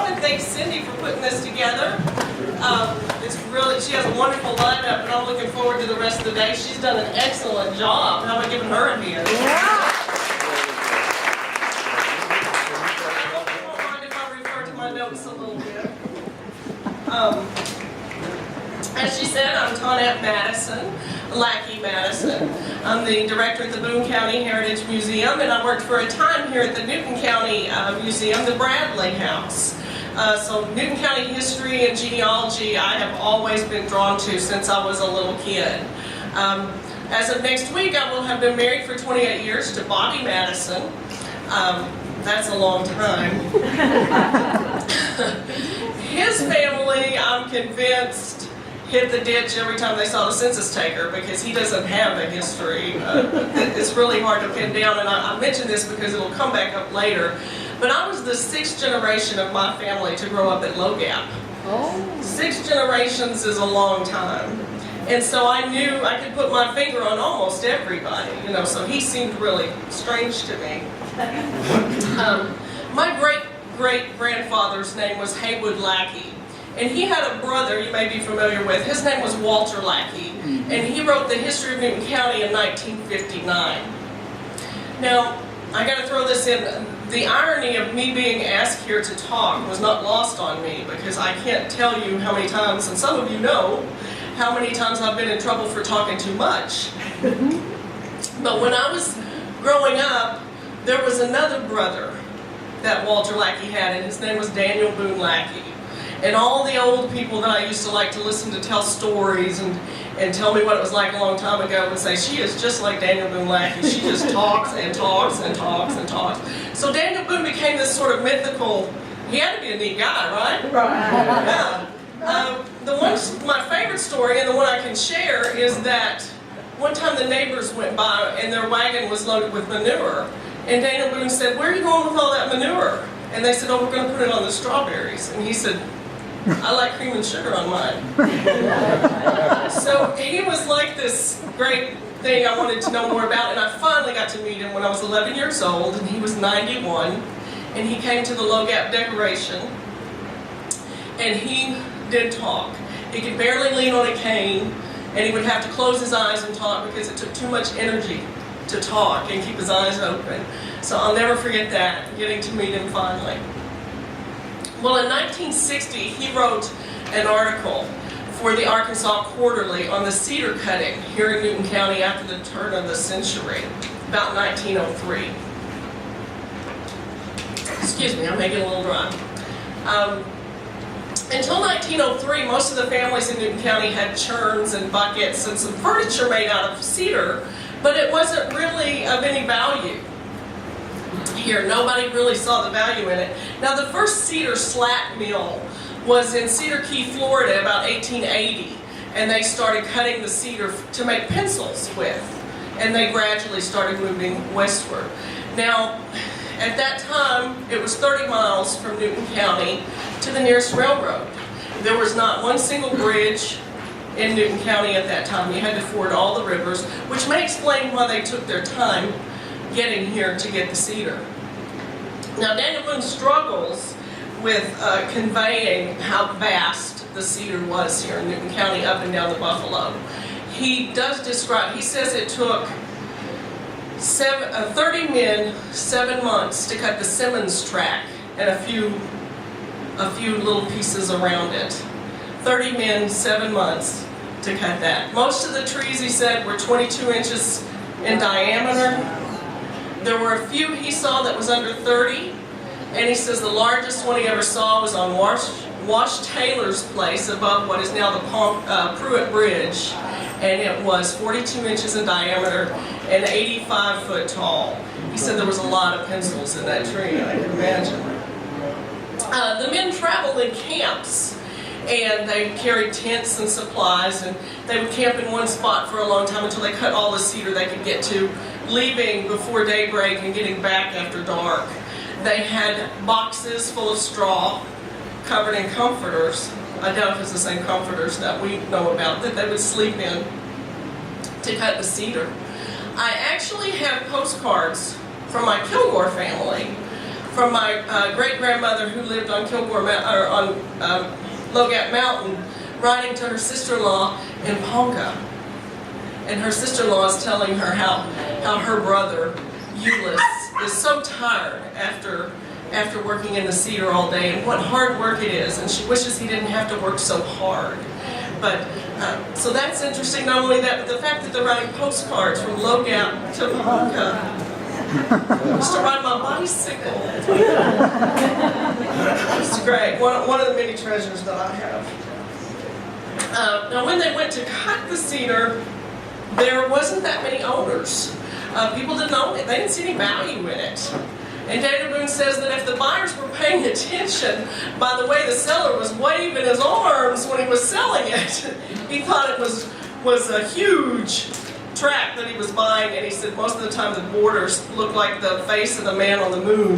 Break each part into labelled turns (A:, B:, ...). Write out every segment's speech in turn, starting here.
A: want to thank Cindy for putting this together. She has a wonderful lineup, and I'm looking forward to the rest of the day. She's done an excellent job. How about giving her a hand?
B: Yeah.
A: I won't mind if I refer to my notes a little bit. As she said, I'm Toinette Madison, Lackey Madison. I'm the director at the Boone County Heritage Museum, and I worked for a time here at the Newton County Museum, the Bradley House. So Newton County history and genealogy I have always been drawn to since I was a little kid. As of next week, I will have been married for 28 years to Bobby Madison. That's a long time. His family, I'm convinced, hit the ditch every time they saw the census taker because he doesn't have a history. It's really hard to pin down, and I mention this because it'll come back up later. But I was the 6th generation of my family to grow up at Low Gap.
B: Oh.
A: 6 generations is a long time. And so I knew I could put my finger on almost everybody, so he seemed really strange to me. My great-great-grandfather's name was Haywood Lackey. And he had a brother you may be familiar with. His name was Walter Lackey. And he wrote the history of Newton County in 1959. Now, I got to throw this in. The irony of me being asked here to talk was not lost on me because I can't tell you how many times, and some of you know, how many times I've been in trouble for talking too much. But when I was growing up, there was another brother that Walter Lackey had, and his name was Daniel Boone Lackey. And all the old people that I used to like to listen to tell stories and tell me what it was like a long time ago would say, she is just like Daniel Boone Lackey. She just talks and talks and talks and talks. So Daniel Boone became this sort of mythical, he had to be a neat guy, right?
B: Right.
A: Yeah. My favorite story, and the one I can share, is that one time the neighbors went by and their wagon was loaded with manure. And Daniel Boone said, where are you going with all that manure? And they said, oh, we're going to put it on the strawberries. And he said, I like cream and sugar on mine. So he was like this great thing I wanted to know more about, and I finally got to meet him when I was 11 years old, and he was 91, and he came to the Low Gap decoration, and he did talk. He could barely lean on a cane, and he would have to close his eyes and talk because it took too much energy to talk and keep his eyes open. So I'll never forget that, getting to meet him finally. Well, in 1960, he wrote an article for the Arkansas Quarterly on the cedar cutting here in Newton County after the turn of the century, about 1903. Excuse me, I'm making a little dry. Until 1903, most of the families in Newton County had churns and buckets and some furniture made out of cedar, but it wasn't really of any value. Here, nobody really saw the value in it. Now, the first cedar slat mill was in Cedar Key, Florida, about 1880, and they started cutting the cedar to make pencils with, and they gradually started moving westward. Now, at that time, it was 30 miles from Newton County to the nearest railroad. There was not one single bridge in Newton County at that time. You had to ford all the rivers, which may explain why they took their time getting here to get the cedar. Now, Daniel Boone struggles with conveying how vast the cedar was here in Newton County up and down the Buffalo. He does describe, he says it took 30 men 7 months to cut the Simmons track and a few little pieces around it. 30 men, 7 months to cut that. Most of the trees, he said, were 22 inches in diameter. There were a few he saw that was under 30, and he says the largest one he ever saw was on Wash Taylor's place above what is now the Pruitt Bridge, and it was 42 inches in diameter and 85 foot tall. He said there was a lot of pencils in that tree, I can imagine. The men traveled in camps, and they carried tents and supplies, and they would camp in one spot for a long time until they cut all the cedar they could get to, leaving before daybreak and getting back after dark. They had boxes full of straw covered in comforters. I doubt if it's the same comforters that we know about that they would sleep in to cut the cedar. I actually have postcards from my Kilgore family from my great-grandmother who lived on Logat Mountain, writing to her sister-in-law in Ponca. And her sister-in-law is telling her how her brother, Euless, is so tired after working in the cedar all day and what hard work it is, and she wishes he didn't have to work so hard. But so that's interesting. Not only that, but the fact that they're writing postcards from Logat to Ponca. I used to ride my bicycle. It's great. One of the many treasures that I have. Now, when they went to cut the cedar, there wasn't that many owners. People didn't own it. They didn't see any value in it. And Daniel Boone says that if the buyers were paying attention by the way the seller was waving his arms when he was selling it, he thought it was a huge tract that he was buying, and he said most of the time the borders looked like the face of the man on the moon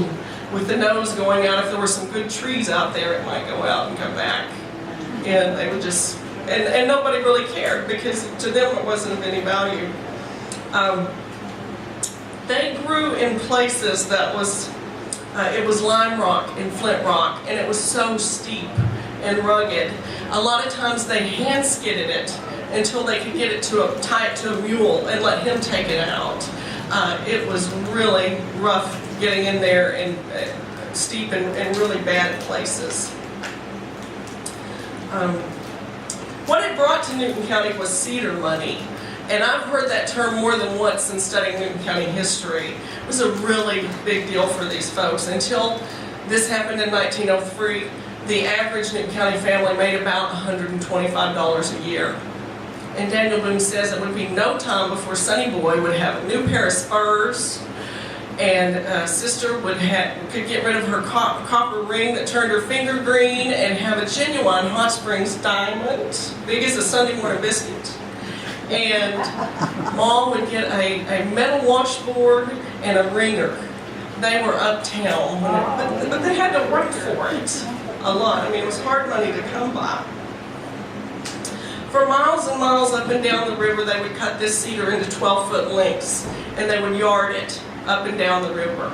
A: with the nose going out. If there were some good trees out there, it might go out and come back. And they would just, and nobody really cared because to them it wasn't of any value. They grew in places that it was lime rock and flint rock, and it was so steep and rugged. A lot of times they hand skidded it until they could get it tie it to a mule and let him take it out. It was really rough getting in there and steep and really bad places. What it brought to Newton County was cedar money. And I've heard that term more than once in studying Newton County history. It was a really big deal for these folks. Until this happened in 1903, the average Newton County family made about $125 a year. And Daniel Boone says it would be no time before Sonny Boy would have a new pair of spurs, and sister could get rid of her copper ring that turned her finger green and have a genuine Hot Springs diamond, big as a Sunday morning biscuit. And Mom would get a metal washboard and a wringer. They were uptown, but they had to work for it a lot. I mean, it was hard money to come by. For miles and miles up and down the river, they would cut this cedar into 12-foot lengths, and they would yard it up and down the river.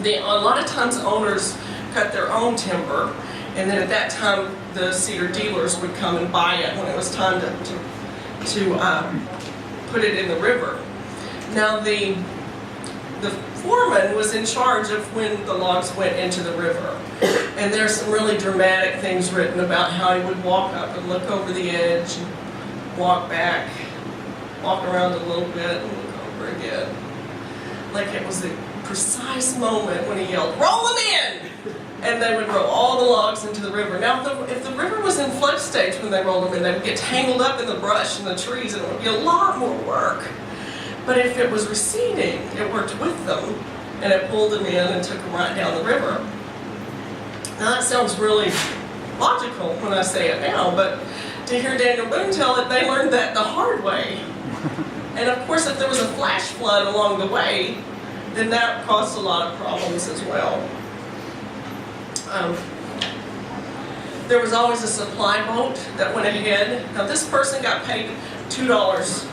A: A lot of times owners cut their own timber, and then at that time the cedar dealers would come and buy it when it was time to put it in the river. Now the foreman was in charge of when the logs went into the river. And there's some really dramatic things written about how he would walk up and look over the edge and walk back, walk around a little bit and look over again. Like it was the precise moment when he yelled, "Roll them in!" And they would roll all the logs into the river. Now, if the river was in flood stage when they rolled them in, they would get tangled up in the brush and the trees, and it would be a lot more work. But if it was receding, it worked with them, and it pulled them in and took them right down the river. Now, that sounds really logical when I say it now, but to hear Daniel Boone tell it, they learned that the hard way. And of course, if there was a flash flood along the way, then that caused a lot of problems as well. There was always a supply boat that went ahead. Now this person got paid $2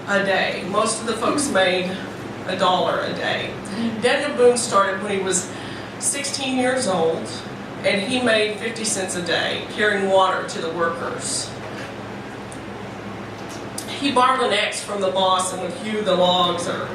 A: a day. Most of the folks made $1 a day. Daniel Boone started when he was 16 years old, and he made 50 cents a day carrying water to the workers. He borrowed an axe from the boss and would hew the logs or,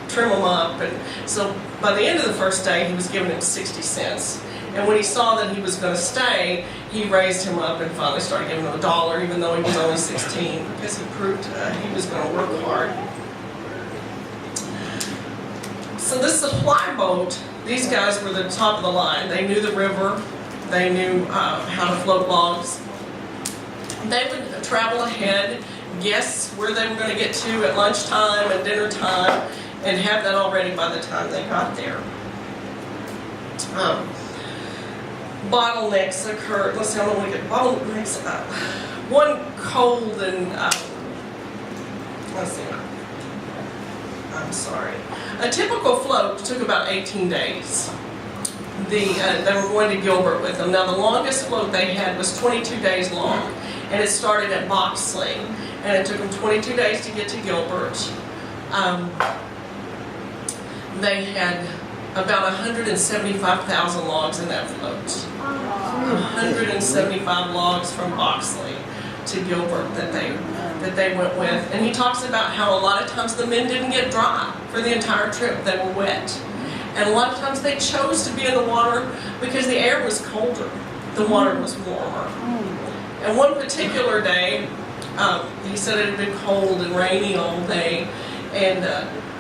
A: trim them up. And so by the end of the first day, he was giving him 60 cents. And when he saw that he was going to stay, he raised him up and finally started giving him $1, even though he was only 16, because he proved he was going to work hard. So this supply boat, these guys were the top of the line. They knew the river. They knew how to float logs. They would travel ahead, guess where they were going to get to at lunchtime and dinner time, and have that all ready by the time they got there. Bottlenecks occurred. Let's see, I want to get bottlenecks. One cold and let's see. I'm sorry. A typical float took about 18 days. They were going to Gilbert with them. Now the longest float they had was 22 days long, and it started at Boxley, and it took them 22 days to get to Gilbert. They had about 175,000 logs in that float. 175 logs from Boxley to Gilbert that they went with. And he talks about how a lot of times the men didn't get dry for the entire trip. They were wet. And a lot of times they chose to be in the water because the air was colder. The water was warmer. And one particular day, he said it had been cold and rainy all day, and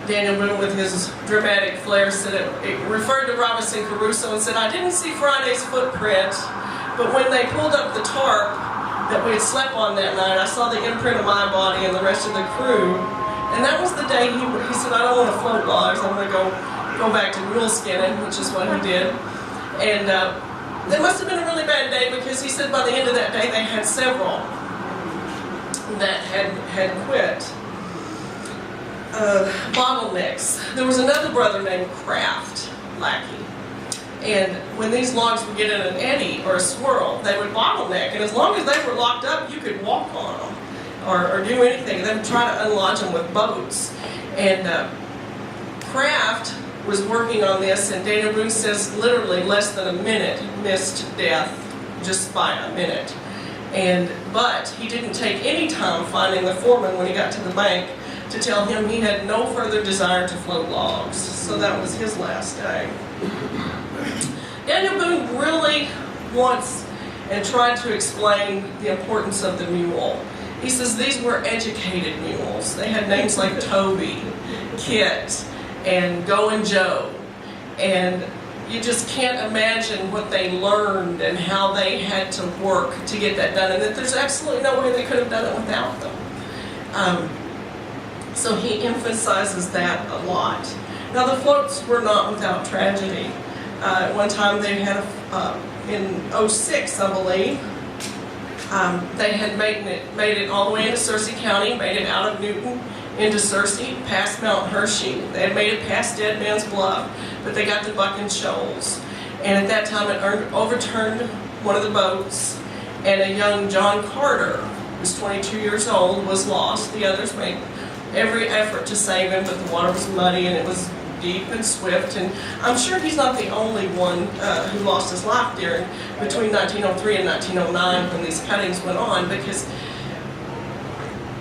A: Daniel Boone, with his dramatic flair, said it referred to Robinson Crusoe and said, "I didn't see Friday's footprint, but when they pulled up the tarp that we had slept on that night, I saw the imprint of my body and the rest of the crew." And that was the day he said, "I don't want to float logs, I'm going to go back to mule skinning," which is what he did. And it must have been a really bad day, because he said by the end of that day they had several that had quit. Bottlenecks. There was another brother named Kraft, Lackey, and when these logs would get in an eddy or a swirl, they would bottleneck, and as long as they were locked up, you could walk on them or do anything. They would try to unlodge them with boats. And Kraft was working on this, and Dana Boone says literally less than a minute missed death, just by a minute. But he didn't take any time finding the foreman when he got to the bank to tell him he had no further desire to float logs. So that was his last day. Daniel Boone really wants and tried to explain the importance of the mule. He says these were educated mules. They had names like Toby, Kit, and Go and Joe. And you just can't imagine what they learned and how they had to work to get that done, and that there's absolutely no way they could have done it without them. So he emphasizes that a lot. Now the floats were not without tragedy. At one time they had, in '06 I believe, they had made it all the way into Searcy County, made it out of Newton into Searcy, past Mount Hershey. They had made it past Dead Man's Bluff, but they got to Bucking Shoals. And at that time it overturned one of the boats, and a young John Carter, who was 22 years old, was lost. The others made every effort to save him, but the water was muddy and it was deep and swift. And I'm sure he's not the only one who lost his life between 1903 and 1909 when these cuttings went on, because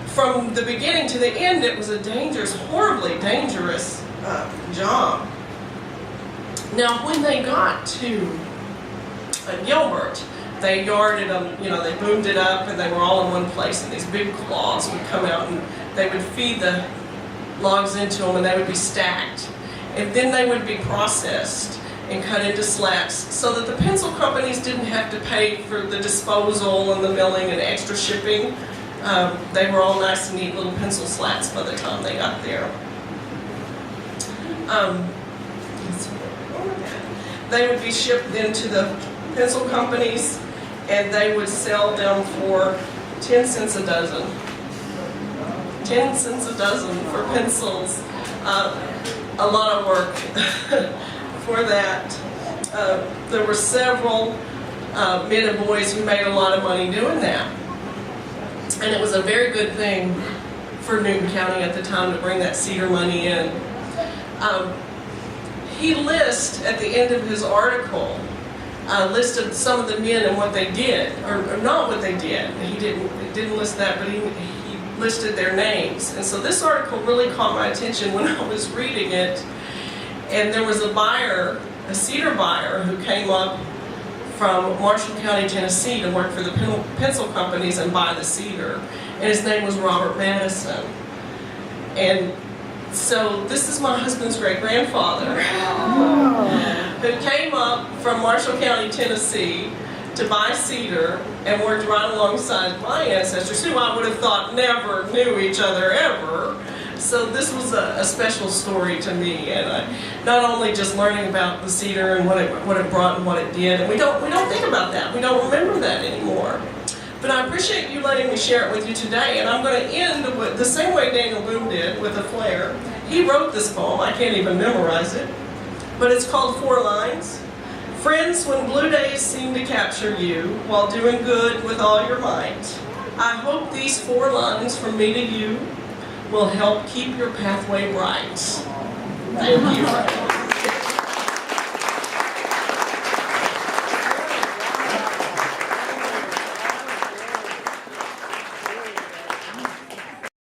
A: from the beginning to the end it was a dangerous, horribly dangerous job. Now when they got to Gilbert, they yarded them, they boomed it up, and they were all in one place, and these big claws would come out and they would feed the logs into them, and they would be stacked. And then they would be processed and cut into slats, so that the pencil companies didn't have to pay for the disposal and the milling and extra shipping. They were all nice and neat little pencil slats by the time they got there. They would be shipped into the pencil companies, and they would sell them for 10 cents a dozen. 10 cents a dozen for pencils. A lot of work for that. There were several men and boys who made a lot of money doing that. And it was a very good thing for Newton County at the time to bring that cedar money in. He lists at the end of his article listed some of the men and what they did, or not what they did. He didn't list that, but he listed their names. And so this article really caught my attention when I was reading it. And there was a buyer, a cedar buyer, who came up from Marshall County, Tennessee, to work for the pencil companies and buy the cedar. And his name was Robert Madison. And so this is my husband's great-grandfather, who came up from Marshall County, Tennessee, to buy cedar and worked right alongside my ancestors, who I would have thought never knew each other ever. So this was a special story to me, and not only just learning about the cedar and what it brought and what it did, and we don't think about that, we don't remember that anymore. But I appreciate you letting me share it with you today, and I'm going to end with the same way Daniel Boone did, with a flair. He wrote this poem. I can't even memorize it, but it's called 4 Lines. Friends, when blue days seem to capture you while doing good with all your might, I hope these 4 lines from me to you will help keep your pathway bright. Thank you.